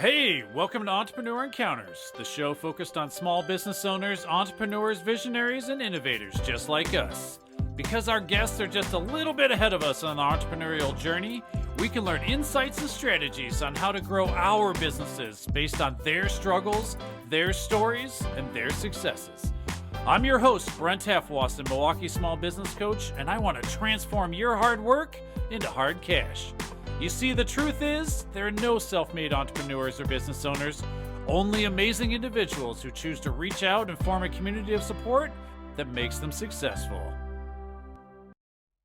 Hey, welcome to Entrepreneur Encounters, the show focused on small business owners, entrepreneurs, visionaries, and innovators just like us. Because our guests are just a little bit ahead of us on the entrepreneurial journey, we can learn insights and strategies on how to grow our businesses based on their struggles, their stories, and their successes. I'm your host, Brent Halfwasson, Milwaukee Small Business Coach, and I want to transform your hard work into hard cash. You see, the truth is, there are no self-made entrepreneurs or business owners, only amazing individuals who choose to reach out and form a community of support that makes them successful.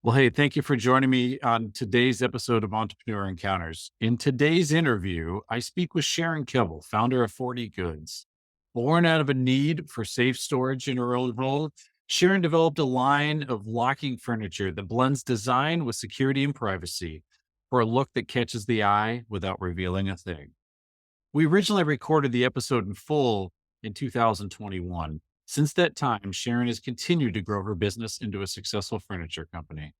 Well, hey, thank you for joining me on today's episode of Entrepreneur Encounters. In today's interview, I speak with Sharon Kevil, founder of Forti Goods. Born out of a need for safe storage in her own home, Sharon developed a line of locking furniture that blends design with security and privacy for a look that catches the eye without revealing a thing. We originally recorded the episode in full in 2021. Since that time, Sharon has continued to grow her business into a successful furniture company.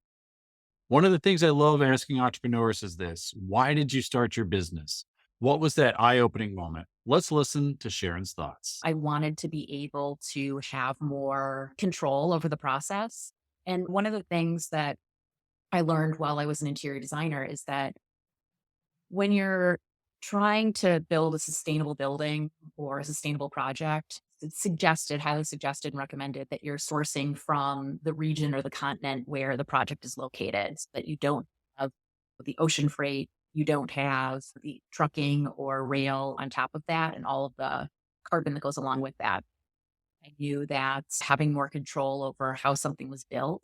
One of the things I love asking entrepreneurs is this: why did you start your business? What was that eye-opening moment? Let's listen to Sharon's thoughts. I wanted to be able to have more control over the process. And one of the things that I learned while I was an interior designer is that when you're trying to build a sustainable building or a sustainable project, it's suggested, highly suggested and recommended that you're sourcing from the region or the continent where the project is located, so that you don't have the ocean freight, you don't have the trucking or rail on top of that, and all of the carbon that goes along with that. I knew that having more control over how something was built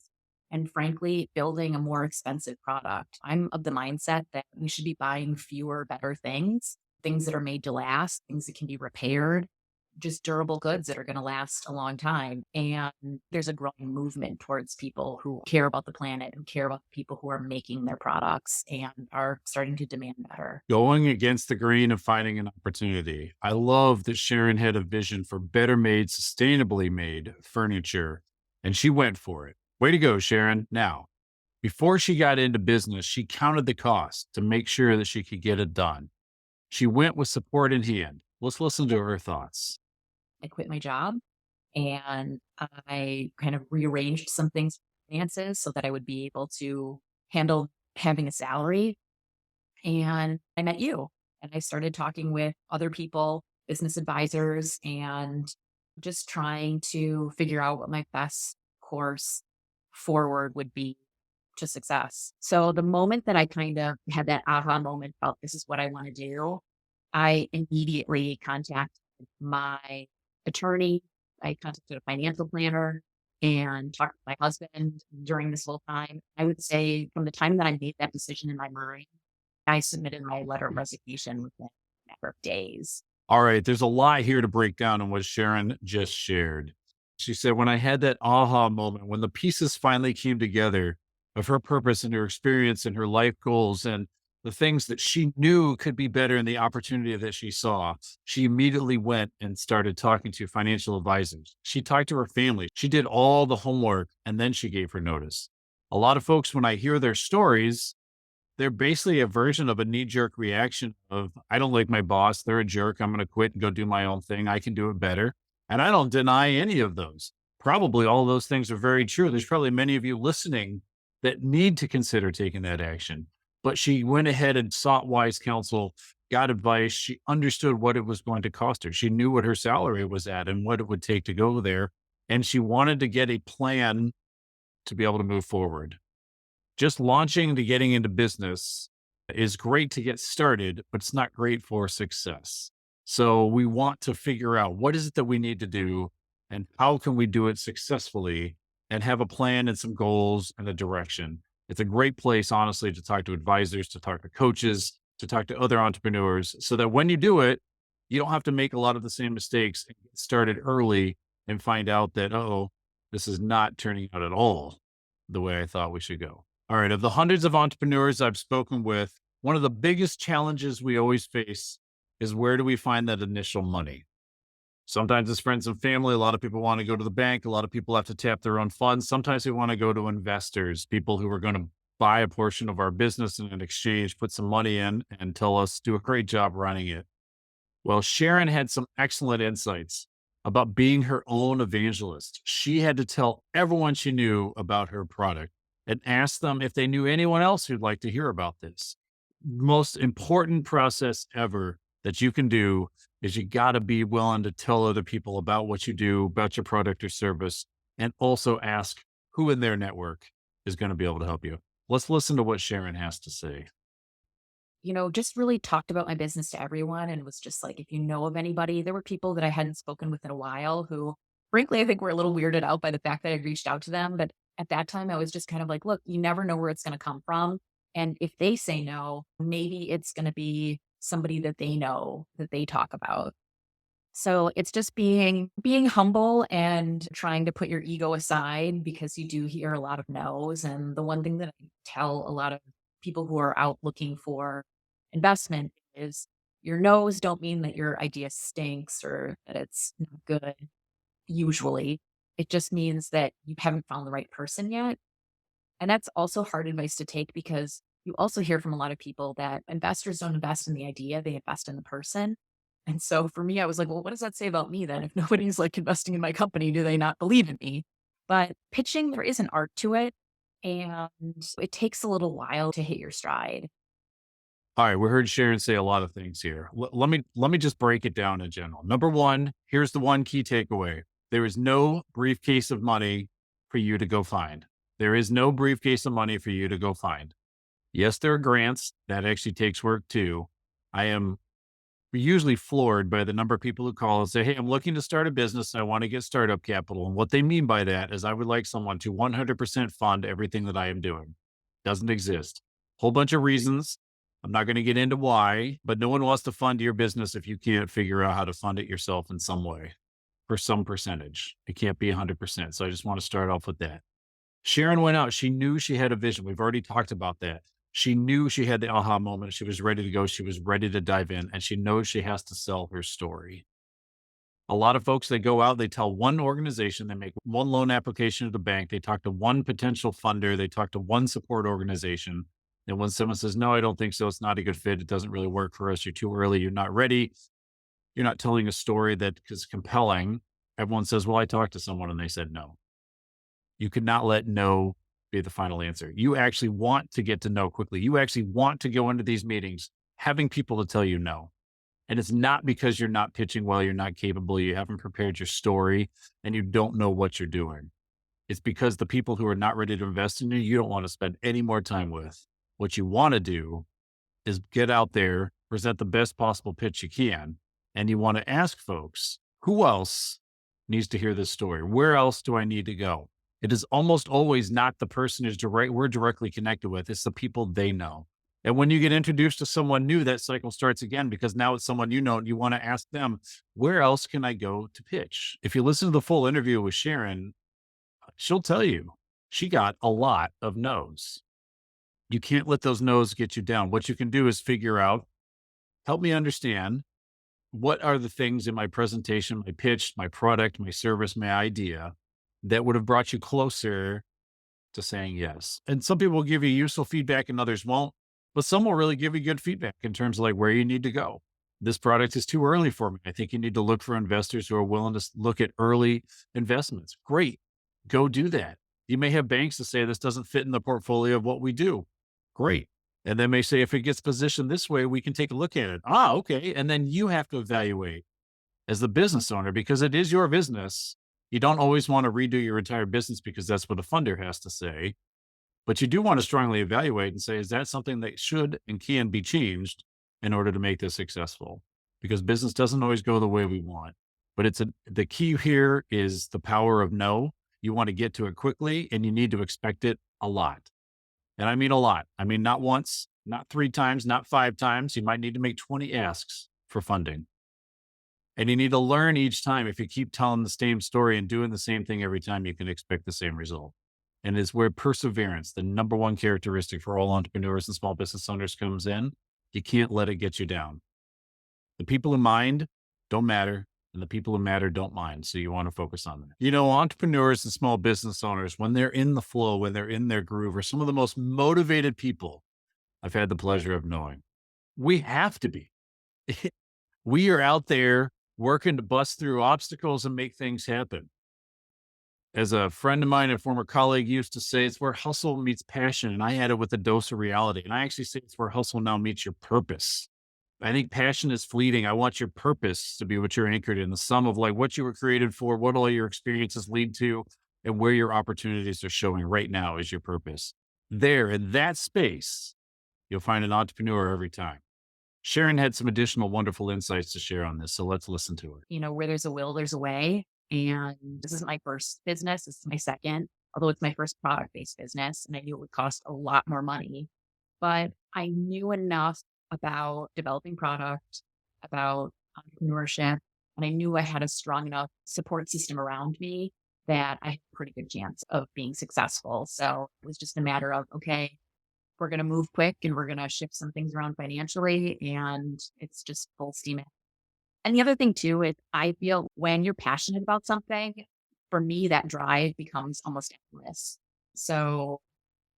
and frankly, building a more expensive product. I'm of the mindset that we should be buying fewer, better things, things that are made to last, things that can be repaired, just durable goods that are going to last a long time. And there's a growing movement towards people who care about the planet, who care about the people who are making their products and are starting to demand better. Going against the grain of finding an opportunity. I love that Sharon had a vision for better made, sustainably made furniture, and she went for it. Way to go, Sharon. Now, before she got into business, she counted the cost to make sure that she could get it done. She went with support in hand. Let's listen to her thoughts. I quit my job and I kind of rearranged some things, finances, so that I would be able to handle having a salary. And I met you and I started talking with other people, business advisors, and just trying to figure out what my best course forward would be to success. So the moment that I kind of had that aha moment about this is what I want to do, I immediately contacted my attorney. I contacted a financial planner and talked with my husband during this whole time. I would say from the time that I made that decision in my mind, I submitted my letter of resignation within a matter of days. All right, there's a lot here to break down on what Sharon just shared. She said, when I had that aha moment, when the pieces finally came together of her purpose and her experience and her life goals and the things that she knew could be better and the opportunity that she saw, she immediately went and started talking to financial advisors. She talked to her family. She did all the homework and then she gave her notice. A lot of folks, when I hear their stories, they're basically a version of a knee-jerk reaction of, I don't like my boss. They're a jerk. I'm going to quit and go do my own thing. I can do it better. And I don't deny any of those. Probably all of those things are very true. There's probably many of you listening that need to consider taking that action. But she went ahead and sought wise counsel, got advice. She understood what it was going to cost her. She knew what her salary was at and what it would take to go there. And she wanted to get a plan to be able to move forward. Just launching to getting into business is great to get started, but it's not great for success. So we want to figure out what is it that we need to do and how can we do it successfully and have a plan and some goals and a direction. It's a great place, honestly, to talk to advisors, to talk to coaches, to talk to other entrepreneurs so that when you do it, you don't have to make a lot of the same mistakes and get started early and find out that, oh, this is not turning out at all the way I thought we should go. All right. Of the hundreds of entrepreneurs I've spoken with, one of the biggest challenges we always face is where do we find that initial money? Sometimes it's friends and family. A lot of people want to go to the bank. A lot of people have to tap their own funds. Sometimes they want to go to investors, people who are going to buy a portion of our business and in exchange, put some money in and tell us do a great job running it. Well, Sharon had some excellent insights about being her own evangelist. She had to tell everyone she knew about her product and ask them if they knew anyone else who'd like to hear about this. Most important process ever that you can do is you got to be willing to tell other people about what you do, about your product or service, and also ask who in their network is going to be able to help you. Let's listen to what Sharon has to say. Just really talked about my business to everyone and was just like, if you know of anybody, there were people that I hadn't spoken with in a while who, frankly, I think were a little weirded out by the fact that I reached out to them. But at that time, I was just kind of like, look, you never know where it's going to come from. And if they say no, maybe it's going to be somebody that they know that they talk about. So it's just being humble and trying to put your ego aside because you do hear a lot of no's. And the one thing that I tell a lot of people who are out looking for investment is your no's don't mean that your idea stinks or that it's not good. Usually, it just means that you haven't found the right person yet. And that's also hard advice to take because you also hear from a lot of people that investors don't invest in the idea, they invest in the person. And so for me, I was like, well, what does that say about me then? If nobody's like investing in my company, do they not believe in me? But pitching, there is an art to it. And it takes a little while to hit your stride. All right, we heard Sharon say a lot of things here. Let me just break it down in general. Number one, here's the one key takeaway: there is no briefcase of money for you to go find. There is no briefcase of money for you to go find. Yes, there are grants that actually takes work too. I am usually floored by the number of people who call and say, "Hey, I'm looking to start a business. I want to get startup capital." And what they mean by that is, I would like someone to 100% fund everything that I am doing. Doesn't exist. Whole bunch of reasons. I'm not going to get into why, but no one wants to fund your business if you can't figure out how to fund it yourself in some way for some percentage. It can't be 100%. So I just want to start off with that. Sharon went out. She knew she had a vision. We've already talked about that. She knew she had the aha moment. She was ready to go. She was ready to dive in, and she knows she has to sell her story. A lot of folks, they go out, they tell one organization, they make one loan application to the bank, they talk to one potential funder, they talk to one support organization. And when someone says, "No, I don't think so, it's not a good fit, it doesn't really work for us, you're too early, you're not ready," you're not telling a story that is compelling. Everyone says, "Well, I talked to someone and they said no." You could not let no be the final answer. You actually want to get to know quickly. You actually want to go into these meetings having people to tell you no. And it's not because you're not pitching well, you're not capable, you haven't prepared your story, and you don't know what you're doing. It's because the people who are not ready to invest in you, you don't want to spend any more time with. What you want to do is get out there, present the best possible pitch you can, and you want to ask folks, who else needs to hear this story? Where else do I need to go? It is almost always not the person who's we're directly connected with. It's the people they know. And when you get introduced to someone new, that cycle starts again because now it's someone you know, and you want to ask them, where else can I go to pitch? If you listen to the full interview with Sharon, she'll tell you she got a lot of no's. You can't let those no's get you down. What you can do is figure out, help me understand, what are the things in my presentation, my pitch, my product, my service, my idea that would have brought you closer to saying yes. And some people will give you useful feedback and others won't, but some will really give you good feedback in terms of like where you need to go. This product is too early for me. I think you need to look for investors who are willing to look at early investments. Great. Go do that. You may have banks that say this doesn't fit in the portfolio of what we do. Great. And they may say, if it gets positioned this way, we can take a look at it. Ah, okay. And then you have to evaluate as the business owner because it is your business. You don't always want to redo your entire business because that's what a funder has to say. But you do want to strongly evaluate and say, is that something that should and can be changed in order to make this successful? Because business doesn't always go the way we want. But the key here is the power of no. You want to get to it quickly and you need to expect it a lot. And I mean a lot. I mean, not once, not 3 times, not 5 times. You might need to make 20 asks for funding. And you need to learn each time. If you keep telling the same story and doing the same thing every time, you can expect the same result. And it's where perseverance, the number one characteristic for all entrepreneurs and small business owners, comes in. You can't let it get you down. The people who mind don't matter, and the people who matter don't mind. So you want to focus on that. Entrepreneurs and small business owners, when they're in the flow, when they're in their groove, are some of the most motivated people I've had the pleasure of knowing. We have to be. We are out there working to bust through obstacles and make things happen. As a friend of mine, a former colleague used to say, it's where hustle meets passion. And I had it with a dose of reality. And I actually say it's where hustle now meets your purpose. I think passion is fleeting. I want your purpose to be what you're anchored in, the sum of like what you were created for, what all your experiences lead to, and where your opportunities are showing right now is your purpose. There, in that space, you'll find an entrepreneur every time. Sharon had some additional wonderful insights to share on this. So let's listen to her. Where there's a will, there's a way. And this isn't my first business. This is my second, although it's my first product-based business. And I knew it would cost a lot more money, but I knew enough about developing product, about entrepreneurship, and I knew I had a strong enough support system around me that I had a pretty good chance of being successful. So it was just a matter of, okay, we're going to move quick and we're going to shift some things around financially, and it's just full steam ahead. And the other thing too is I feel when you're passionate about something, for me, that drive becomes almost endless. So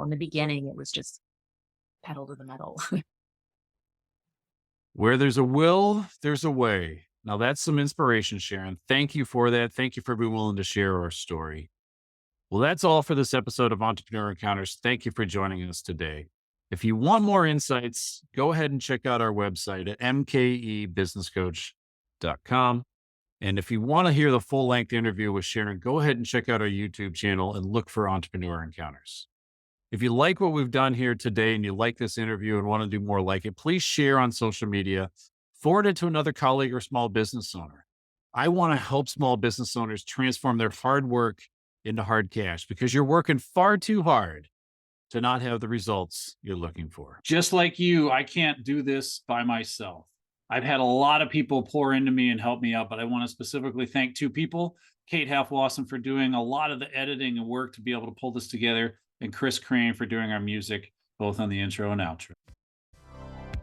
in the beginning, it was just pedal to the metal. Where there's a will, there's a way. Now that's some inspiration, Sharon. Thank you for that. Thank you for being willing to share our story. Well, that's all for this episode of Entrepreneur Encounters. Thank you for joining us today. If you want more insights, go ahead and check out our website at mkebusinesscoach.com. And if you want to hear the full-length interview with Sharon, go ahead and check out our YouTube channel and look for Entrepreneur Encounters. If you like what we've done here today and you like this interview and want to do more like it, please share on social media, forward it to another colleague or small business owner. I want to help small business owners transform their hard work into hard cash because you're working far too hard to not have the results you're looking for. Just like you, I can't do this by myself. I've had a lot of people pour into me and help me out, but I want to specifically thank two people, Kate Half-Wasson for doing a lot of the editing and work to be able to pull this together, and Chris Crane for doing our music, both on the intro and outro.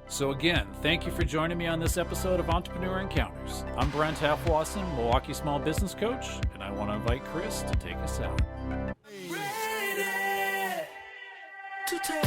So again, thank you for joining me on this episode of Entrepreneur Encounters. I'm Brent Half-Wasson, Milwaukee Small Business Coach, and I want to invite Chris to take us out. Ready to take